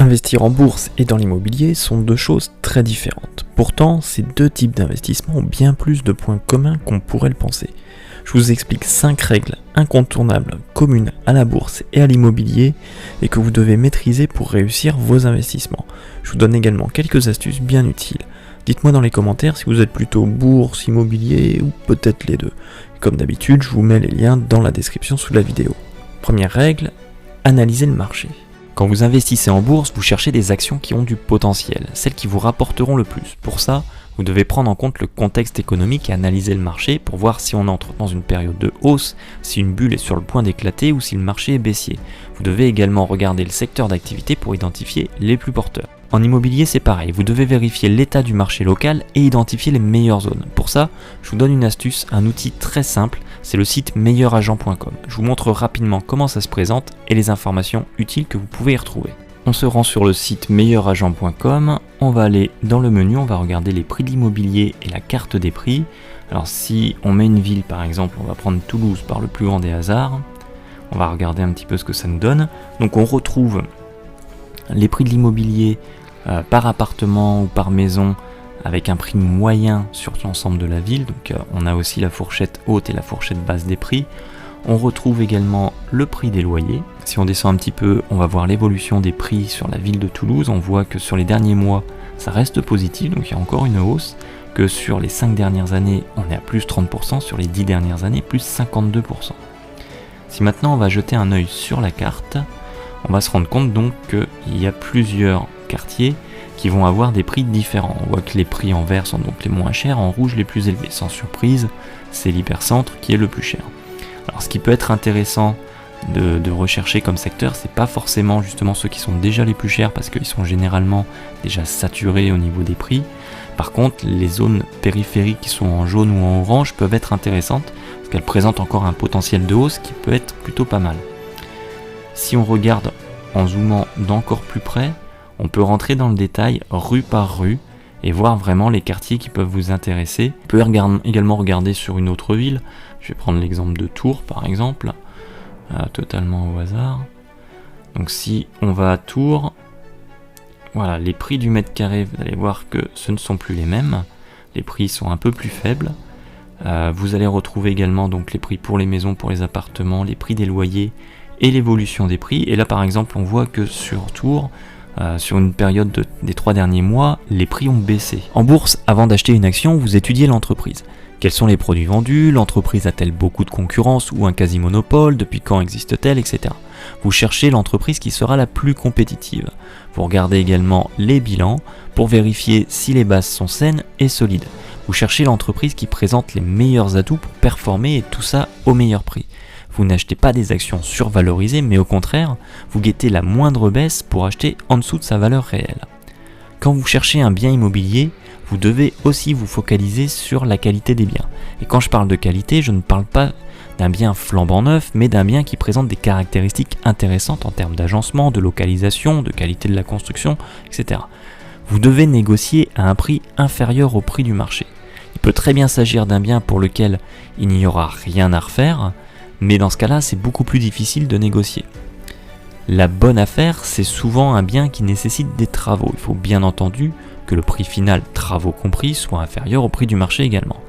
Investir en bourse et dans l'immobilier sont deux choses très différentes. Pourtant, ces deux types d'investissements ont bien plus de points communs qu'on pourrait le penser. Je vous explique 5 règles incontournables communes à la bourse et à l'immobilier et que vous devez maîtriser pour réussir vos investissements. Je vous donne également quelques astuces bien utiles. Dites-moi dans les commentaires si vous êtes plutôt bourse, immobilier ou peut-être les deux. Comme d'habitude, je vous mets les liens dans la description sous la vidéo. Première règle, analysez le marché. Quand vous investissez en bourse, vous cherchez des actions qui ont du potentiel, celles qui vous rapporteront le plus. Pour ça, vous devez prendre en compte le contexte économique et analyser le marché pour voir si on entre dans une période de hausse, si une bulle est sur le point d'éclater ou si le marché est baissier. Vous devez également regarder le secteur d'activité pour identifier les plus porteurs. En immobilier, c'est pareil, vous devez vérifier l'état du marché local et identifier les meilleures zones. Pour ça, je vous donne une astuce, un outil très simple, c'est le site meilleuragent.com. Je vous montre rapidement comment ça se présente et les informations utiles que vous pouvez y retrouver. On se rend sur le site meilleuragent.com, on va aller dans le menu, on va regarder les prix de l'immobilier et la carte des prix. Alors si on met une ville par exemple, on va prendre Toulouse par le plus grand des hasards, on va regarder un petit peu ce que ça nous donne. Donc on retrouve les prix de l'immobilier par appartement ou par maison avec un prix moyen sur l'ensemble de la ville. Donc on a aussi la fourchette haute et la fourchette basse des prix. On retrouve également le prix des loyers. Si on descend un petit peu, on va voir l'évolution des prix sur la ville de Toulouse. On voit que sur les derniers mois, ça reste positif, donc il y a encore une hausse. Que sur les 5 dernières années, on est à plus 30%, sur les 10 dernières années, plus 52%. Si maintenant on va jeter un œil sur la carte, on va se rendre compte donc qu'il y a plusieurs quartiers qui vont avoir des prix différents. On voit que les prix en vert sont donc les moins chers, en rouge les plus élevés. Sans surprise, c'est l'hypercentre qui est le plus cher. Alors ce qui peut être intéressant de rechercher comme secteur, c'est pas forcément justement ceux qui sont déjà les plus chers parce qu'ils sont généralement déjà saturés au niveau des prix. Par contre, les zones périphériques qui sont en jaune ou en orange peuvent être intéressantes parce qu'elles présentent encore un potentiel de hausse qui peut être plutôt pas mal. Si on regarde en zoomant d'encore plus près, on peut rentrer dans le détail rue par rue et voir vraiment les quartiers qui peuvent vous intéresser. On peut également regarder sur une autre ville. Je vais prendre l'exemple de Tours par exemple, totalement au hasard. Donc si on va à Tours, voilà, les prix du mètre carré, vous allez voir que ce ne sont plus les mêmes. Les prix sont un peu plus faibles. Vous allez retrouver également donc les prix pour les maisons, pour les appartements, les prix des loyers et l'évolution des prix. Et là par exemple, on voit que sur Tours, sur une période des 3 derniers mois, les prix ont baissé. En bourse, avant d'acheter une action, vous étudiez l'entreprise. Quels sont les produits vendus, l'entreprise a-t-elle beaucoup de concurrence ou un quasi-monopole, depuis quand existe-t-elle, etc. Vous cherchez l'entreprise qui sera la plus compétitive. Vous regardez également les bilans pour vérifier si les bases sont saines et solides. Vous cherchez l'entreprise qui présente les meilleurs atouts pour performer et tout ça au meilleur prix. Vous n'achetez pas des actions survalorisées, mais au contraire, vous guettez la moindre baisse pour acheter en dessous de sa valeur réelle. Quand vous cherchez un bien immobilier, vous devez aussi vous focaliser sur la qualité des biens. Et quand je parle de qualité, je ne parle pas d'un bien flambant neuf, mais d'un bien qui présente des caractéristiques intéressantes en termes d'agencement, de localisation, de qualité de la construction, etc. Vous devez négocier à un prix inférieur au prix du marché. Il peut très bien s'agir d'un bien pour lequel il n'y aura rien à refaire, mais dans ce cas-là, c'est beaucoup plus difficile de négocier. La bonne affaire, c'est souvent un bien qui nécessite des travaux. Il faut bien entendu que le prix final, travaux compris, soit inférieur au prix du marché également.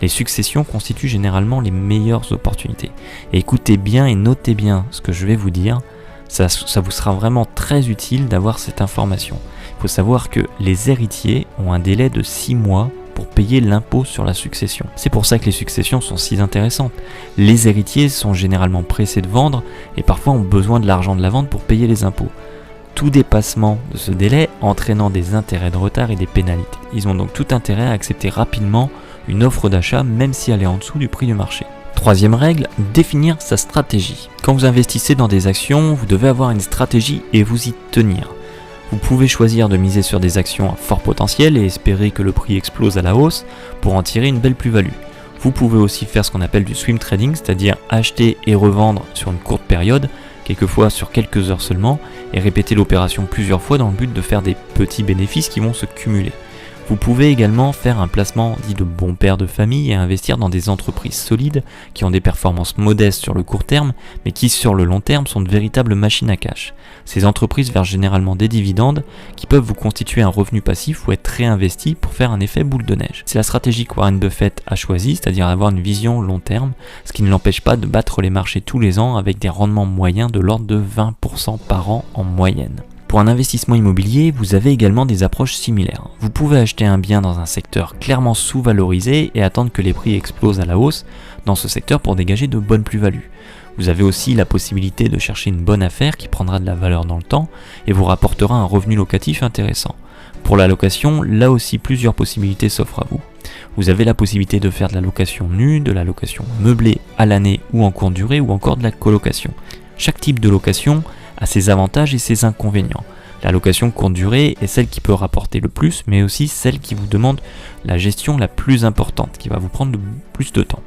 Les successions constituent généralement les meilleures opportunités. Et écoutez bien et notez bien ce que je vais vous dire, ça vous sera vraiment très utile d'avoir cette information. Il faut savoir que les héritiers ont un délai de 6 mois pour payer l'impôt sur la succession. C'est pour ça que les successions sont si intéressantes. Les héritiers sont généralement pressés de vendre et parfois ont besoin de l'argent de la vente pour payer les impôts. Tout dépassement de ce délai entraînant des intérêts de retard et des pénalités. Ils ont donc tout intérêt à accepter rapidement une offre d'achat même si elle est en dessous du prix du marché. Troisième règle, définir sa stratégie. Quand vous investissez dans des actions, vous devez avoir une stratégie et vous y tenir. Vous pouvez choisir de miser sur des actions à fort potentiel et espérer que le prix explose à la hausse pour en tirer une belle plus-value. Vous pouvez aussi faire ce qu'on appelle du swing trading, c'est-à-dire acheter et revendre sur une courte période, quelquefois sur quelques heures seulement, et répéter l'opération plusieurs fois dans le but de faire des petits bénéfices qui vont se cumuler. Vous pouvez également faire un placement dit de bon père de famille et investir dans des entreprises solides qui ont des performances modestes sur le court terme, mais qui sur le long terme sont de véritables machines à cash. Ces entreprises versent généralement des dividendes qui peuvent vous constituer un revenu passif ou être réinvestis pour faire un effet boule de neige. C'est la stratégie que Warren Buffett a choisie, c'est-à-dire avoir une vision long terme, ce qui ne l'empêche pas de battre les marchés tous les ans avec des rendements moyens de l'ordre de 20% par an en moyenne. Pour un investissement immobilier, vous avez également des approches similaires. Vous pouvez acheter un bien dans un secteur clairement sous-valorisé et attendre que les prix explosent à la hausse dans ce secteur pour dégager de bonnes plus-values. Vous avez aussi la possibilité de chercher une bonne affaire qui prendra de la valeur dans le temps et vous rapportera un revenu locatif intéressant. Pour la location, là aussi plusieurs possibilités s'offrent à vous. Vous avez la possibilité de faire de la location nue, de la location meublée à l'année ou en courte durée ou encore de la colocation. Chaque type de location a ses avantages et ses inconvénients. La location courte durée est celle qui peut rapporter le plus, mais aussi celle qui vous demande la gestion la plus importante, qui va vous prendre le plus de temps.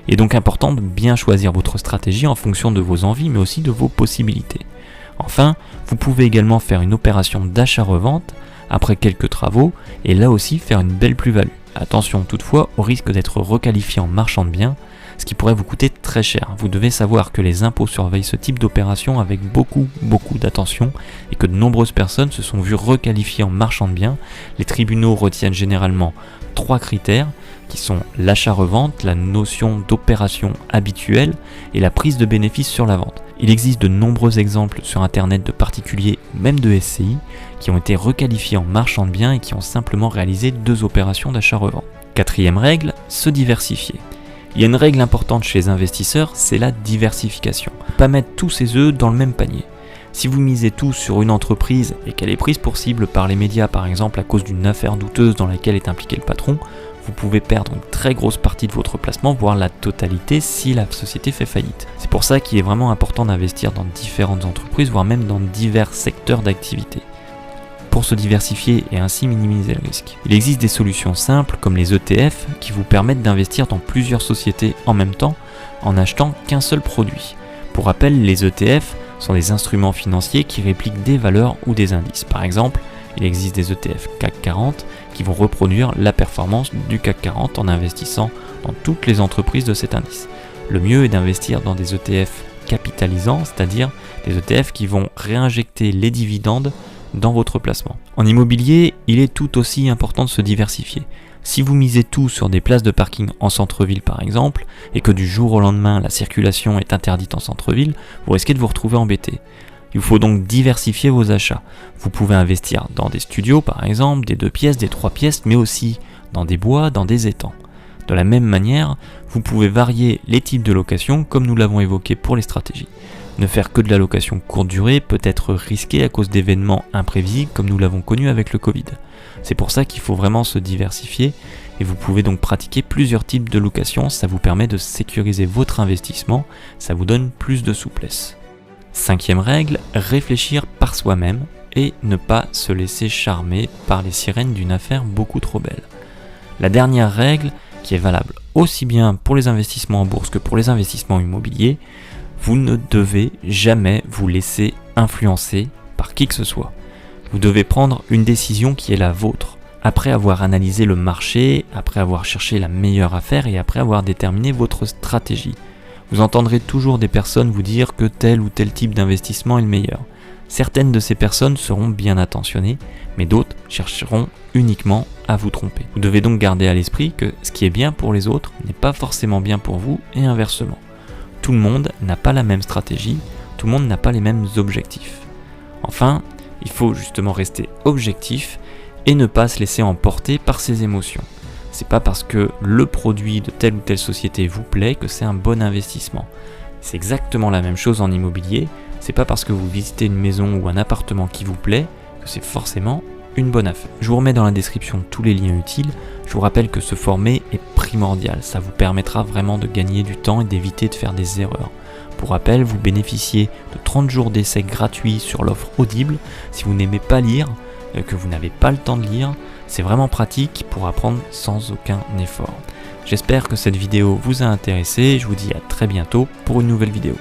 Il est donc important de bien choisir votre stratégie en fonction de vos envies, mais aussi de vos possibilités. Enfin, vous pouvez également faire une opération d'achat-revente après quelques travaux, et là aussi faire une belle plus-value. Attention toutefois au risque d'être requalifié en marchand de biens, ce qui pourrait vous coûter très cher. Vous devez savoir que les impôts surveillent ce type d'opération avec beaucoup d'attention et que de nombreuses personnes se sont vues requalifiées en marchand de biens. Les tribunaux retiennent généralement 3 critères qui sont l'achat-revente, la notion d'opération habituelle et la prise de bénéfices sur la vente. Il existe de nombreux exemples sur internet de particuliers, même de SCI, qui ont été requalifiés en marchand de biens et qui ont simplement réalisé 2 opérations d'achat-revente. 4e règle, se diversifier. Il y a une règle importante chez les investisseurs, c'est la diversification. Pas mettre tous ses œufs dans le même panier. Si vous misez tout sur une entreprise et qu'elle est prise pour cible par les médias par exemple à cause d'une affaire douteuse dans laquelle est impliqué le patron, vous pouvez perdre une très grosse partie de votre placement, voire la totalité si la société fait faillite. C'est pour ça qu'il est vraiment important d'investir dans différentes entreprises, voire même dans divers secteurs d'activité, pour se diversifier et ainsi minimiser le risque. Il existe des solutions simples comme les ETF qui vous permettent d'investir dans plusieurs sociétés en même temps en achetant qu'un seul produit. Pour rappel, les ETF sont des instruments financiers qui répliquent des valeurs ou des indices. Par exemple, il existe des ETF CAC 40 qui vont reproduire la performance du CAC 40 en investissant dans toutes les entreprises de cet indice. Le mieux est d'investir dans des ETF capitalisants, c'est-à-dire des ETF qui vont réinjecter les dividendes dans votre placement. En immobilier, il est tout aussi important de se diversifier. Si vous misez tout sur des places de parking en centre-ville par exemple, et que du jour au lendemain la circulation est interdite en centre-ville, vous risquez de vous retrouver embêté. Il faut donc diversifier vos achats. Vous pouvez investir dans des studios par exemple, des 2 pièces, des 3 pièces, mais aussi dans des bois, dans des étangs. De la même manière, vous pouvez varier les types de location comme nous l'avons évoqué pour les stratégies. Ne faire que de la location courte durée peut être risqué à cause d'événements imprévisibles comme nous l'avons connu avec le Covid. C'est pour ça qu'il faut vraiment se diversifier et vous pouvez donc pratiquer plusieurs types de location, ça vous permet de sécuriser votre investissement, ça vous donne plus de souplesse. 5e règle, réfléchir par soi-même et ne pas se laisser charmer par les sirènes d'une affaire beaucoup trop belle. La dernière règle, qui est valable aussi bien pour les investissements en bourse que pour les investissements immobiliers, vous ne devez jamais vous laisser influencer par qui que ce soit. Vous devez prendre une décision qui est la vôtre, après avoir analysé le marché, après avoir cherché la meilleure affaire et après avoir déterminé votre stratégie. Vous entendrez toujours des personnes vous dire que tel ou tel type d'investissement est le meilleur. Certaines de ces personnes seront bien attentionnées, mais d'autres chercheront uniquement à vous tromper. Vous devez donc garder à l'esprit que ce qui est bien pour les autres n'est pas forcément bien pour vous et inversement. Tout le monde n'a pas la même stratégie, tout le monde n'a pas les mêmes objectifs. Enfin, il faut justement rester objectif et ne pas se laisser emporter par ses émotions. C'est pas parce que le produit de telle ou telle société vous plaît que c'est un bon investissement. C'est exactement la même chose en immobilier, c'est pas parce que vous visitez une maison ou un appartement qui vous plaît que c'est forcément une bonne affaire. Je vous remets dans la description tous les liens utiles. Je vous rappelle que se former est primordial. Ça vous permettra vraiment de gagner du temps et d'éviter de faire des erreurs. Pour rappel, vous bénéficiez de 30 jours d'essai gratuits sur l'offre Audible. Si vous n'aimez pas lire, que vous n'avez pas le temps de lire, c'est vraiment pratique pour apprendre sans aucun effort. J'espère que cette vidéo vous a intéressé. Je vous dis à très bientôt pour une nouvelle vidéo.